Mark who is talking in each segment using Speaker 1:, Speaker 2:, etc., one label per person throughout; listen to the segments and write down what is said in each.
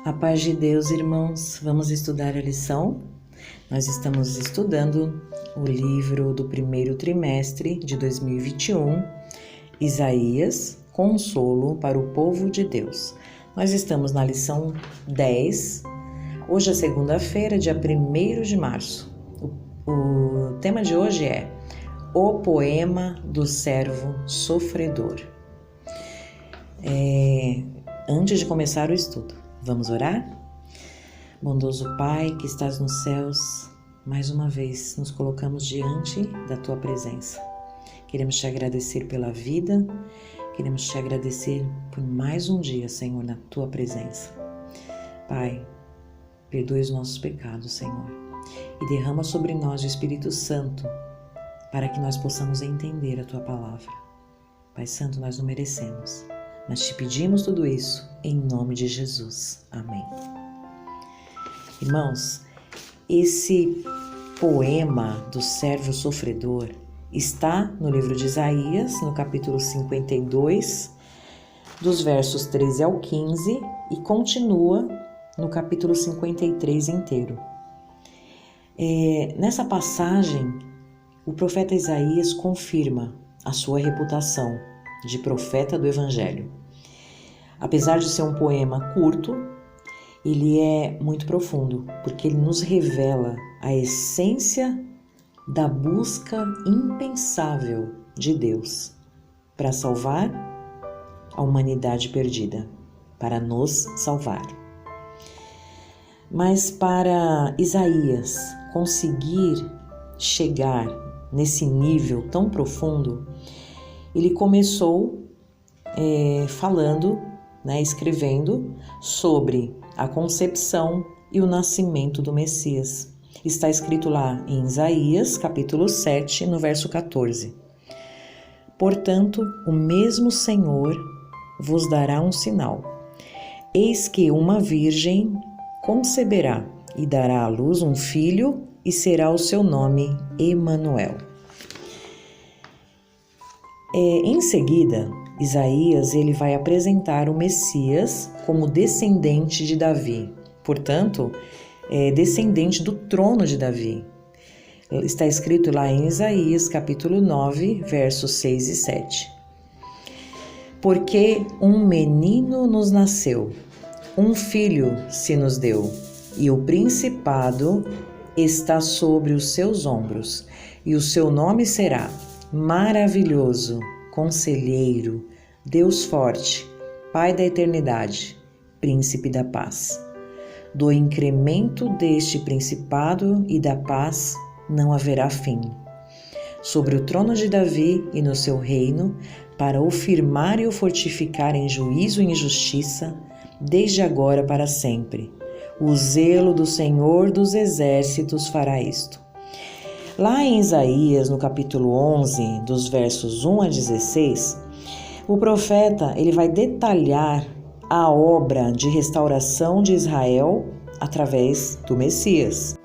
Speaker 1: A paz de Deus, irmãos, vamos estudar a lição? Nós estamos estudando o livro do primeiro trimestre de 2021, Isaías, Consolo para o Povo de Deus. Nós estamos na lição 10, hoje é segunda-feira, dia 1º de março. O tema de hoje é O Poema do Servo Sofredor. Antes de começar o estudo, vamos orar? Bondoso Pai que estás nos céus, mais uma vez nos colocamos diante da Tua presença. Queremos Te agradecer pela vida, queremos Te agradecer por mais um dia, Senhor, na Tua presença. Pai, perdoe os nossos pecados, Senhor, e derrama sobre nós o Espírito Santo para que nós possamos entender a Tua palavra. Pai Santo, nós não merecemos, mas Te pedimos tudo isso em nome de Jesus. Amém. Irmãos, esse poema do servo sofredor está no livro de Isaías, no capítulo 52, dos versos 13 ao 15, e continua no capítulo 53 inteiro. Nessa passagem, o profeta Isaías confirma a sua reputação de profeta do Evangelho. Apesar de ser um poema curto, ele é muito profundo, porque ele nos revela a essência da busca impensável de Deus para salvar a humanidade perdida, para nos salvar. Mas para Isaías conseguir chegar nesse nível tão profundo, ele começou escrevendo sobre a concepção e o nascimento do Messias. Está escrito lá em Isaías, capítulo 7, no verso 14. Portanto, o mesmo Senhor vos dará um sinal. Eis que uma virgem conceberá e dará à luz um filho, e será o seu nome Emanuel. Em seguida, Isaías ele vai apresentar o Messias como descendente de Davi, portanto, descendente do trono de Davi. Está escrito lá em Isaías, capítulo 9, versos 6 e 7. Porque um menino nos nasceu, um filho se nos deu, e o principado está sobre os seus ombros, e o seu nome será Maravilhoso, Conselheiro, Deus Forte, Pai da Eternidade, Príncipe da Paz. Do incremento deste principado e da paz não haverá fim. Sobre o trono de Davi e no seu reino, para o firmar e o fortificar em juízo e em justiça, desde agora para sempre. O zelo do Senhor dos Exércitos fará isto. Lá em Isaías, no capítulo 11, dos versos 1 a 16, o profeta ele vai detalhar a obra de restauração de Israel através do Messias.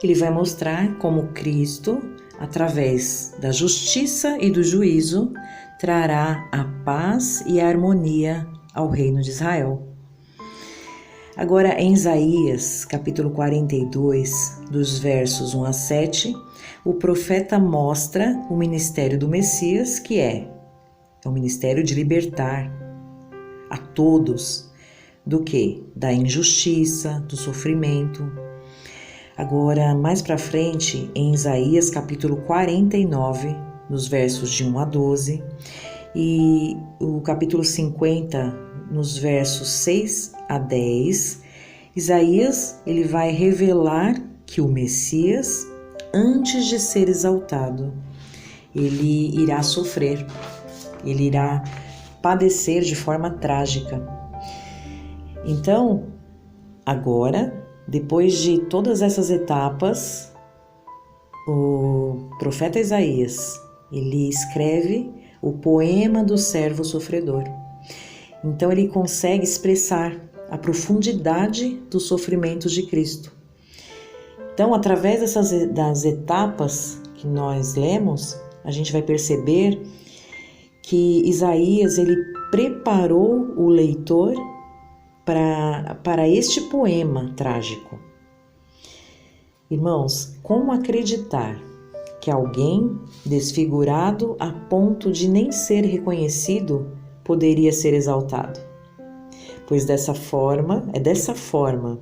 Speaker 1: Ele vai mostrar como Cristo, através da justiça e do juízo, trará a paz e a harmonia ao reino de Israel. Agora, em Isaías, capítulo 42, dos versos 1 a 7, o profeta mostra o ministério do Messias, que é o ministério de libertar a todos do quê? Da injustiça, do sofrimento. Agora, mais para frente, em Isaías, capítulo 49, nos versos de 1 a 12, e o capítulo 50, nos versos 6 a 10, Isaías ele vai revelar que o Messias, antes de ser exaltado, ele irá sofrer, ele irá padecer de forma trágica. Então, agora, depois de todas essas etapas, o profeta Isaías, ele escreve o poema do servo sofredor. Então ele consegue expressar a profundidade dos sofrimentos de Cristo. Então, através das etapas que nós lemos, a gente vai perceber que Isaías ele preparou o leitor para este poema trágico. Irmãos, como acreditar que alguém desfigurado a ponto de nem ser reconhecido poderia ser exaltado? Pois é dessa forma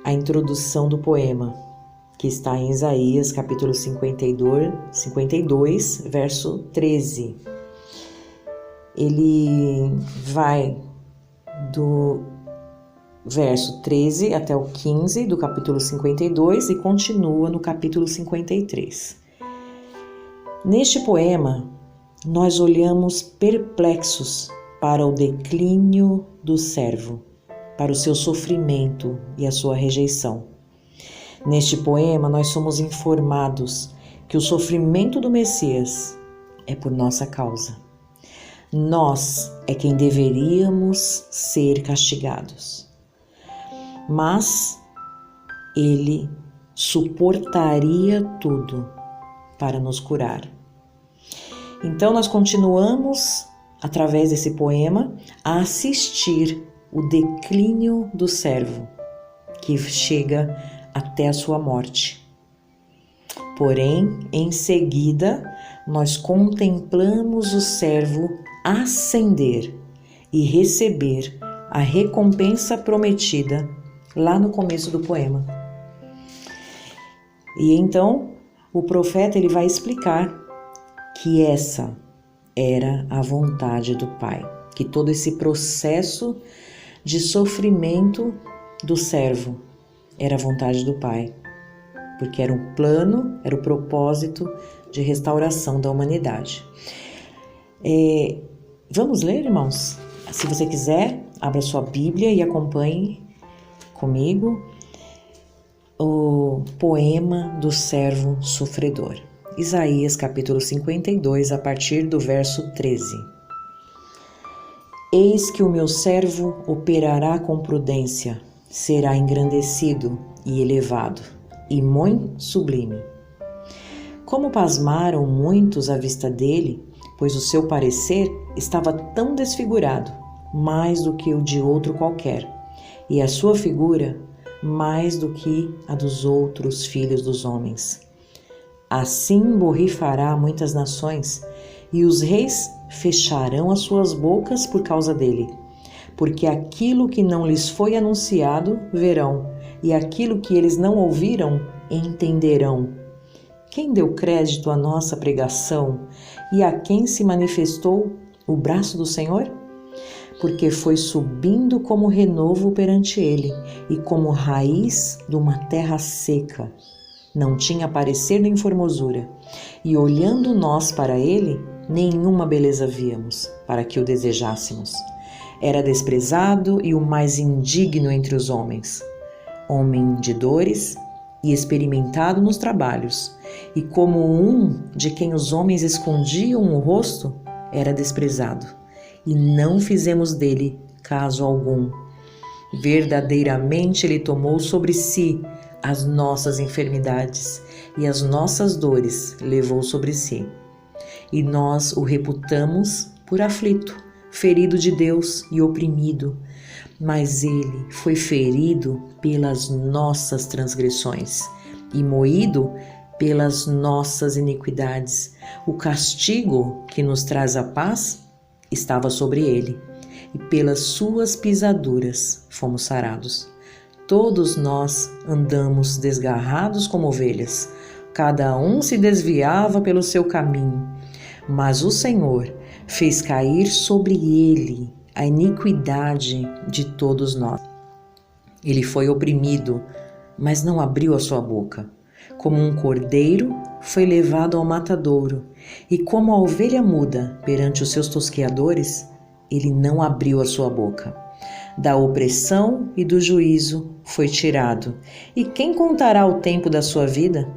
Speaker 1: a introdução do poema, que está em Isaías, capítulo 52, verso 13. Ele vai do verso 13 até o 15 do capítulo 52 e continua no capítulo 53. Neste poema, nós olhamos perplexos para o declínio do servo, para o seu sofrimento e a sua rejeição. Neste poema, nós somos informados que o sofrimento do Messias é por nossa causa. Nós é quem deveríamos ser castigados. Mas ele suportaria tudo para nos curar. Então nós continuamos, através desse poema, a assistir o declínio do servo, que chega até a sua morte. Porém, em seguida, nós contemplamos o servo ascender e receber a recompensa prometida lá no começo do poema. E então, o profeta ele vai explicar que essa era a vontade do Pai, que todo esse processo de sofrimento do servo era a vontade do Pai, porque era um plano, era o propósito de restauração da humanidade. Vamos ler, irmãos? Se você quiser, abra sua Bíblia e acompanhe comigo o poema do servo sofredor. Isaías capítulo 52, a partir do verso 13. Eis que o meu servo operará com prudência, será engrandecido e elevado, e muito sublime. Como pasmaram muitos à vista dele, pois o seu parecer estava tão desfigurado, mais do que o de outro qualquer, e a sua figura mais do que a dos outros filhos dos homens. Assim borrifará muitas nações, e os reis fecharão as suas bocas por causa dele, porque aquilo que não lhes foi anunciado verão, e aquilo que eles não ouviram entenderão. Quem deu crédito à nossa pregação e a quem se manifestou o braço do Senhor? Porque foi subindo como renovo perante ele e como raiz de uma terra seca. Não tinha parecer nem formosura, e olhando nós para ele, nenhuma beleza víamos, para que o desejássemos. Era desprezado e o mais indigno entre os homens, homem de dores e experimentado nos trabalhos, e como um de quem os homens escondiam o rosto, era desprezado, e não fizemos dele caso algum. Verdadeiramente ele tomou sobre si as nossas enfermidades, e as nossas dores levou sobre si. E nós o reputamos por aflito, ferido de Deus e oprimido. Mas ele foi ferido pelas nossas transgressões e moído pelas nossas iniquidades. O castigo que nos traz a paz estava sobre ele, e pelas suas pisaduras fomos sarados. Todos nós andamos desgarrados como ovelhas, cada um se desviava pelo seu caminho, mas o Senhor fez cair sobre ele a iniquidade de todos nós. Ele foi oprimido, mas não abriu a sua boca. Como um cordeiro, foi levado ao matadouro, e como a ovelha muda perante os seus tosqueadores, ele não abriu a sua boca. Da opressão e do juízo foi tirado. E quem contará o tempo da sua vida?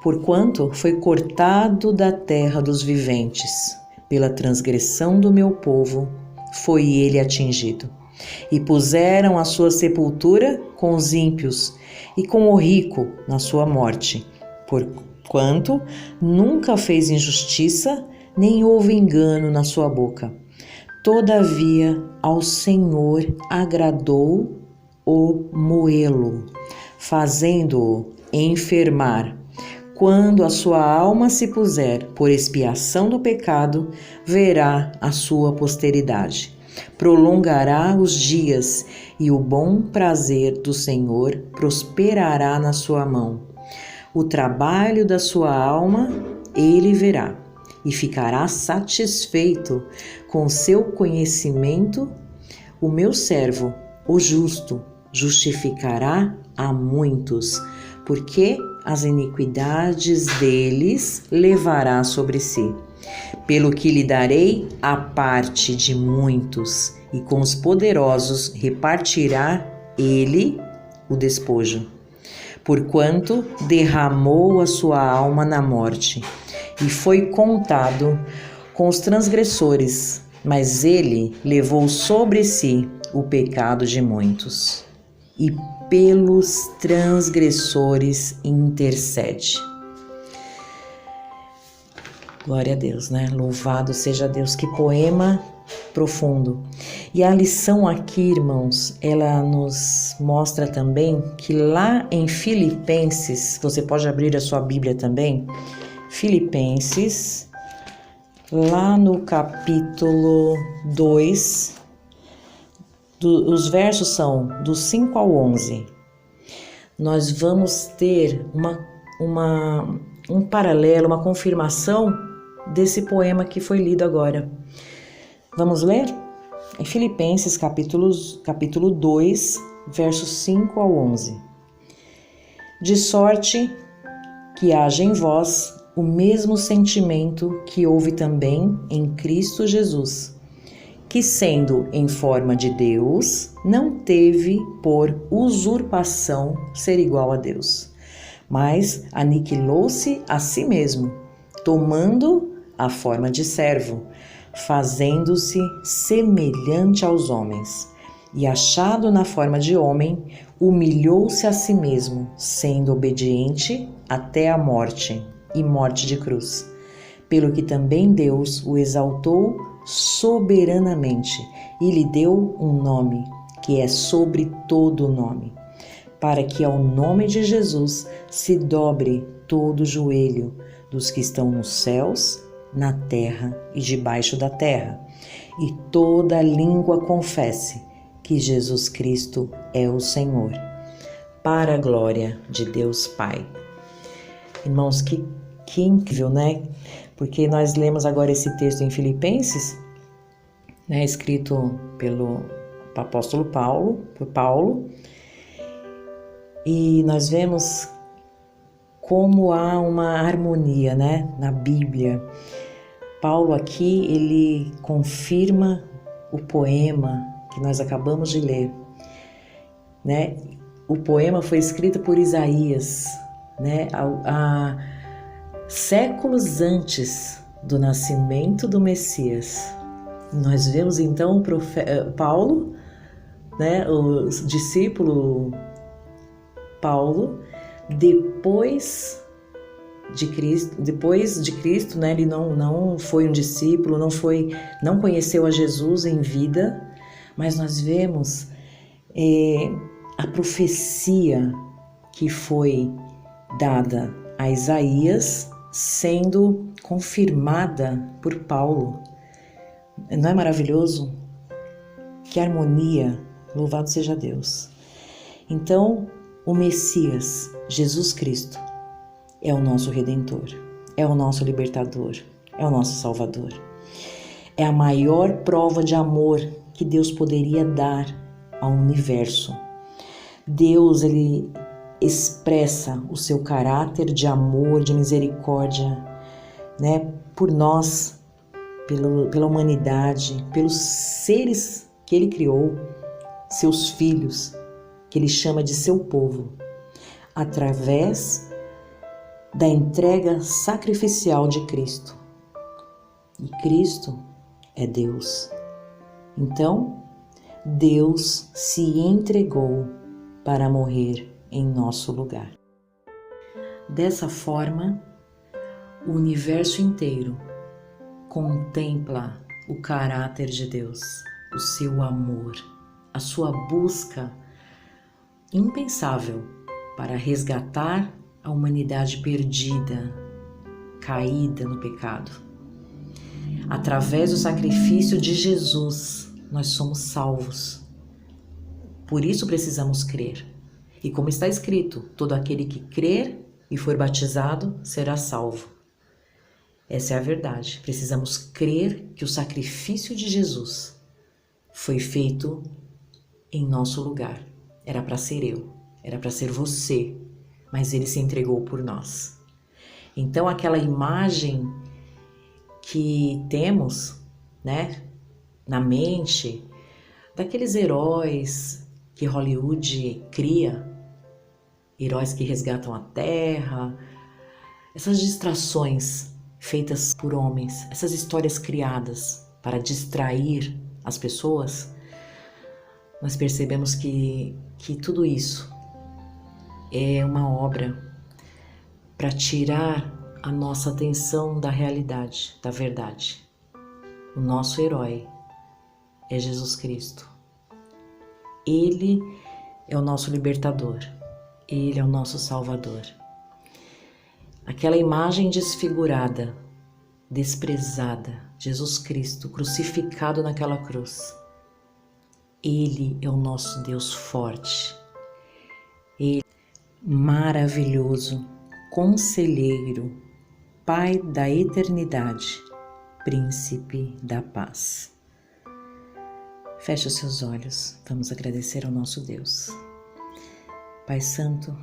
Speaker 1: Porquanto foi cortado da terra dos viventes. Pela transgressão do meu povo foi ele atingido. E puseram a sua sepultura com os ímpios e com o rico na sua morte. Porquanto nunca fez injustiça, nem houve engano na sua boca. Todavia, ao Senhor agradou o moê-lo, fazendo-o enfermar. Quando a sua alma se puser por expiação do pecado, verá a sua posteridade. Prolongará os dias, e o bom prazer do Senhor prosperará na sua mão. O trabalho da sua alma ele verá, e ficará satisfeito com seu conhecimento. O meu servo, o justo, justificará a muitos, porque as iniquidades deles levará sobre si. Pelo que lhe darei a parte de muitos, e com os poderosos repartirá ele o despojo. Porquanto derramou a sua alma na morte, e foi contado com os transgressores, mas ele levou sobre si o pecado de muitos, e pelos transgressores intercede. Glória a Deus, né? Louvado seja Deus. Que poema profundo. E a lição aqui, irmãos, ela nos mostra também que lá em Filipenses, você pode abrir a sua Bíblia também, Filipenses, lá no capítulo 2, os versos são do 5 ao 11. Nós vamos ter um paralelo, uma confirmação desse poema que foi lido agora. Vamos ler? Em Filipenses, capítulo 2, versos 5 ao 11. De sorte que haja em vós o mesmo sentimento que houve também em Cristo Jesus, que, sendo em forma de Deus, não teve por usurpação ser igual a Deus, mas aniquilou-se a si mesmo, tomando a forma de servo, fazendo-se semelhante aos homens, e achado na forma de homem, humilhou-se a si mesmo, sendo obediente até a morte, e morte de cruz. Pelo que também Deus o exaltou soberanamente e lhe deu um nome, que é sobre todo nome, para que ao nome de Jesus se dobre todo o joelho dos que estão nos céus, na terra e debaixo da terra, e toda língua confesse que Jesus Cristo é o Senhor, para a glória de Deus Pai. Irmãos, que incrível, né? Porque nós lemos agora esse texto em Filipenses, né, escrito pelo apóstolo Paulo, e nós vemos como há uma harmonia, né, na Bíblia. Paulo aqui, ele confirma o poema que nós acabamos de ler, né? O poema foi escrito por Isaías, né, há séculos antes do nascimento do Messias. Nós vemos então o Paulo, né, o discípulo Paulo, depois de Cristo, né, ele não foi um discípulo, não conheceu a Jesus em vida, mas nós vemos a profecia que foi dada a Isaías sendo confirmada por Paulo. Não é maravilhoso? Que harmonia! Louvado seja Deus! Então, o Messias, Jesus Cristo, é o nosso Redentor, é o nosso Libertador, é o nosso Salvador. É a maior prova de amor que Deus poderia dar ao universo. Deus, ele expressa o seu caráter de amor, de misericórdia, né, por nós, pela humanidade, pelos seres que ele criou, seus filhos, que ele chama de seu povo, através da entrega sacrificial de Cristo. E Cristo é Deus. Então, Deus se entregou para morrer em nosso lugar. Dessa forma, o universo inteiro contempla o caráter de Deus, o seu amor, a sua busca impensável para resgatar a humanidade perdida, caída no pecado. Através do sacrifício de Jesus, nós somos salvos. Por isso precisamos crer. E como está escrito, todo aquele que crer e for batizado será salvo. Essa é a verdade. Precisamos crer que o sacrifício de Jesus foi feito em nosso lugar. Era para ser eu, era para ser você, mas ele se entregou por nós. Então aquela imagem que temos, né, na mente, daqueles heróis que Hollywood cria, heróis que resgatam a terra, essas distrações feitas por homens, essas histórias criadas para distrair as pessoas, nós percebemos que tudo isso é uma obra para tirar a nossa atenção da realidade, da verdade. O nosso herói é Jesus Cristo. Ele é o nosso libertador. Ele é o nosso salvador. Aquela imagem desfigurada, desprezada, Jesus Cristo crucificado naquela cruz. Ele é o nosso Deus forte. Ele maravilhoso, conselheiro, Pai da eternidade, Príncipe da paz. Feche os seus olhos, vamos agradecer ao nosso Deus. Pai Santo,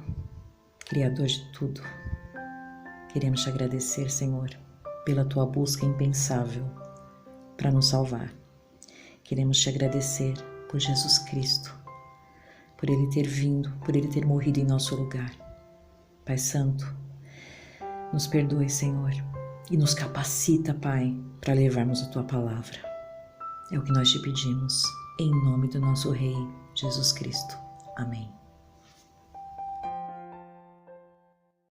Speaker 1: Criador de tudo, queremos te agradecer, Senhor, pela tua busca impensável para nos salvar. Queremos te agradecer por Jesus Cristo, por Ele ter vindo, por Ele ter morrido em nosso lugar. Pai Santo, nos perdoe, Senhor, e nos capacita, Pai, para levarmos a Tua palavra. É o que nós te pedimos, em nome do nosso Rei, Jesus Cristo. Amém.